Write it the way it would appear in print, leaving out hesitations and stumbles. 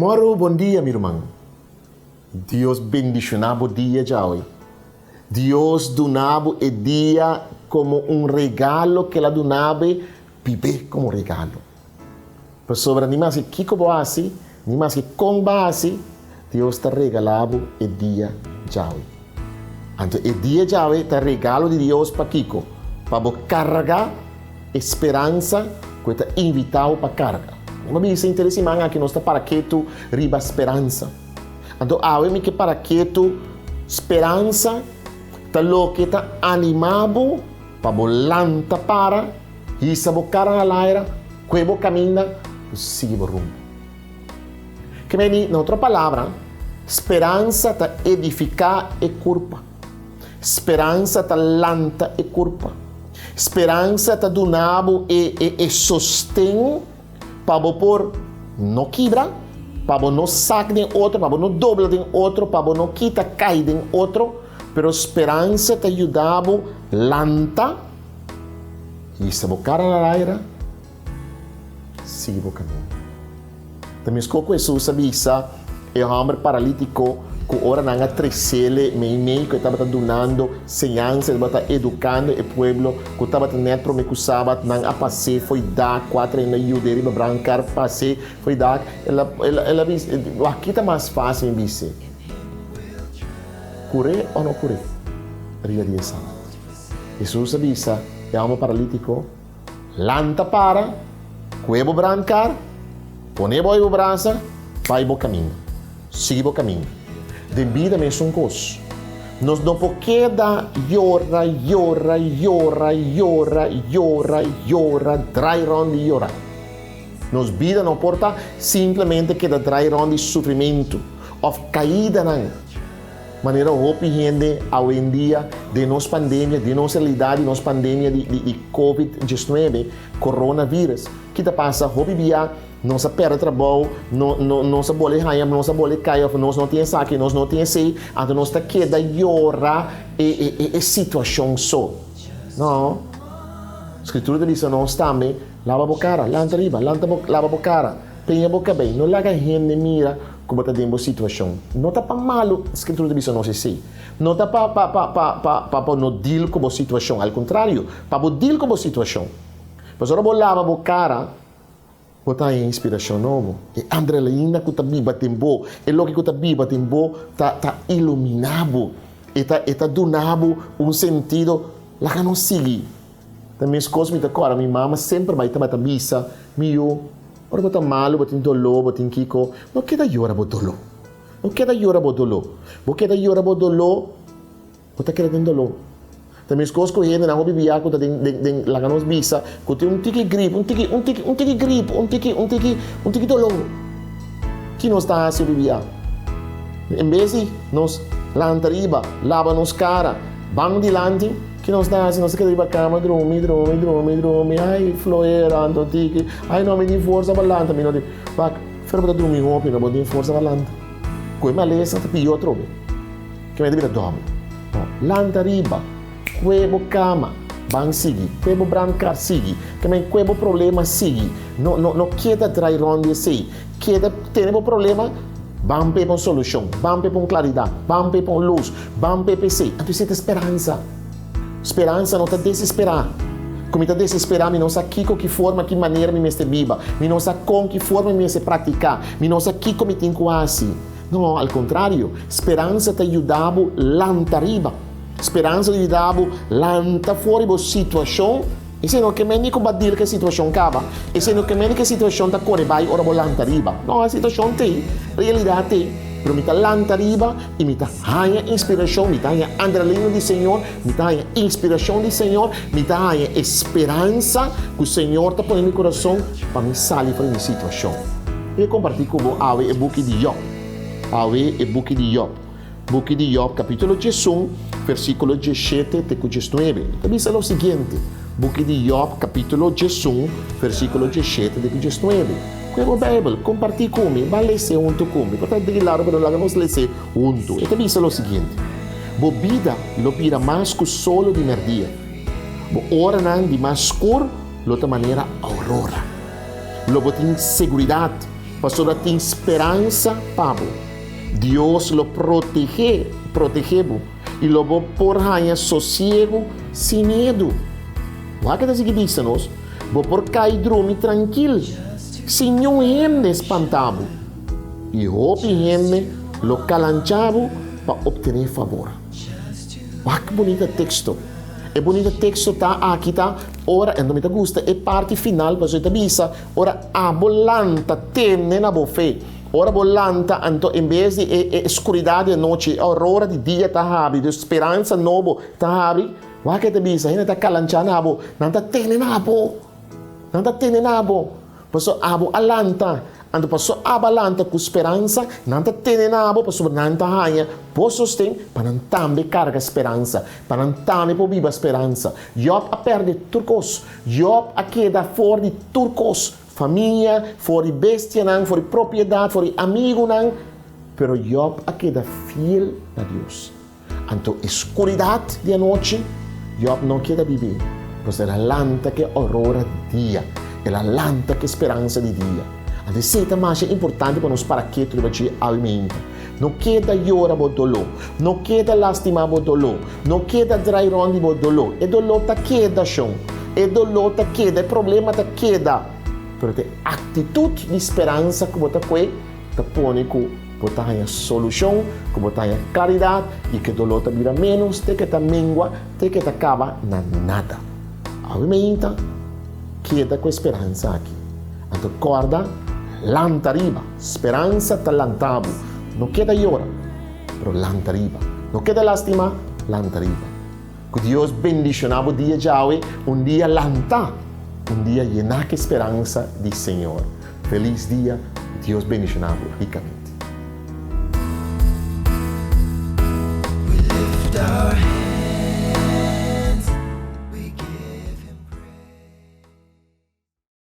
Moro, bom dia, meu irmão. Deus bendicionava o dia de hoje. Deus donava o dia como um regalo que ela donava, viver como regalo. Por sobre nem mais que base, nem mais que com base, Deus te regalava o dia de hoje. Então, o dia de hoje é regalo de Deus para Kiko, para carregar esperança que está invitado para carregar. Mas é interessante que nós estamos para que tu riba esperança. Então, hoje que para que tu esperança está lo que está animado para volanta para e se bocar na aire, que bo caminha, siga o rumo. Que vem em outra palavra, esperança está edificar e curva. Esperança está lanta e curva. Esperança está donado e sostém para por não quebrar, para não sacar de outro, para não dobrar de outro, para não quitar cair de outro, pero esperança te ajudava lanta e se bocar na aire, siga o caminho. Também quando Jesus avisa o homem paralítico que ora não trecele meio que estava donando ensinança, estava educando o povo, que estava net para me que sábado não a passe foi dar 4 na juderia brancar passe foi dar ela aqui está mais fácil em dizer curar ou não curar dia de sábado. Jesus avisa o homem paralítico lanta para cuevo brancar põe o braço vai o caminho siga o caminho. De vida é um coisa. Nós não podemos llorar, dry round e llorar. Nos vida não porta simplesmente que dry round de sofrimento ou caída não. Maneira hope gente hoje em dia de nossa pandemia, de nossa realidade, nossa pandemia de COVID-19, coronavírus, que está passa hope via nós perde trabalho, nós boleh ganhar, nós boleh cair, nós não tem saque, nós não tem sei, então nós está queda llorar e situação só. Não. A escritura diz nós também lava a boca, lanta riba, lava a boca, penha a boca bem, não laga gente mira como está dentro da situação. Não está para malo, a escritura diz não sei. Não está para não deal com a situação, ao contrário, para deal com a situação. Mas agora vou lavar a boca, botar em inspiração nova. E adrenalina que está viva tempo, e logo que está viva tempo, está iluminado, e está donado sentido lá que não sigue. Também as coisas me agora, minha mama sempre vai estar missa, meu, ora botar malo, botar dolor, botar kiko, não queda llorar por dolor, não queda llorar por dolor, não queda llorar por dolor, botar queda tem dolor. Também as coisas que gente não bebia quando tem lá nos bisa, quando tem tiki gripe, tiki dolor. Que nós está assim bebia? Em vez de nós lanta riba, lava nos cara, bang dilante, que nós está assim, nós quer ir para cama, dorme, ai floera, ando tiki, ai não me dê força para lanta, me não dê, pak, ferro para dormir roupa, não me dê força para lanta. Coi maleza, tá pior trobe. Que me deve dormir. Lanta riba. Quebo cama, bang sigi, quebo brancar sigi, também quebo problema sigi, não queda dry round sei, queda tem problema, bang pe solução, bang pe claridade, bang pe luz, bang pe sei, então você tem esperança não está desesperar, como está desesperar, me não sabe que forma, que maneira me este viva, me não sabe com que forma me se praticar, me não sabe que como tem quase, não, ao contrário, esperança te ajudava lanta riba. Esperança de dar lanta fora da situação e se não que menos combater que a situação acaba e se não que menos que a situação está correndo vai ora lanta riba não a situação tem realidade tem pero me tá lanta riba e me tá ganha inspiração me tá ganha adrenalina do Senhor me tá ganha inspiração do Senhor me tá ganha esperança que o Senhor está pondo no meu coração para me sair da minha situação e compartilhar com você o book de Job Book de Job, capítulo 11, versículo 17 até 19. Diz o seguinte, Book de Job, capítulo 11, versículo 17 até 19. Quando a Bíblia compartilha comigo, vai ler junto comigo. Portanto, de lado para lá, vamos ler junto. E diz o seguinte, a vida lo pira mais que o sol de merdia. A hora de mais escuro, de outra maneira, aurora. Lo botin seguridade, pastor tem esperança, Pablo. Deus lo protegebo e lo vou por rainha sossego sem medo. O que está dizendo nós? Vou por cair dormir tranquilo, sem nenhum rende espantado. E roupa rende lo calanchavo para obter favor. Olha que bonito texto. É bonito texto tá aqui tá. Ora, então me gusta é parte final para você avisa. Ora a volanta tenne na boa fé. Ora volanta então em vez de escuridão de noite, aurora de dia tá habi, de esperança novo tá habi. Olha que te avisa, ainda tá calanchando abo, não tá tenne na bo. Não tá tenne na bo. Passo abo alanta. Ando passo abalanta com esperança, não tá tendo nada, passo não tá rainha, posso ter, para não também carga esperança, para não também por viva esperança. Job a perde turcos, Job a queda fora de turcos, família, fora de bestia, não, fora de propriedade, fora de amigo, não, pero Job a queda fiel a Deus. Então, escuridão de noite, Job não queda viver, pois é a lanta que aurora de dia, é a lanta que esperança de dia. A receita mais importante para nós para que tudo vai alimenta. Não queda llora por dolor, não queda lastima por dolor, não queda dry run por dolor. É dolor tá queda chão, é dolor tá queda, é problema tá queda. Pero tem atitude de esperança que você põe, tá põe com você a solução, que você a caridade e que dolor tá vira menos, tem que tá mengua, tem que tá acaba na nada. Alimenta, queda com esperança aqui. Então acorda. Lantariba, esperança tá lantabo. Não queda llora, pero lantariba. Não queda lástima, lantariba. Que Deus bendicionava o dia de hoje, dia lanta, dia llenar de esperança de Senhor. Feliz dia, Deus bendicionava ricamente.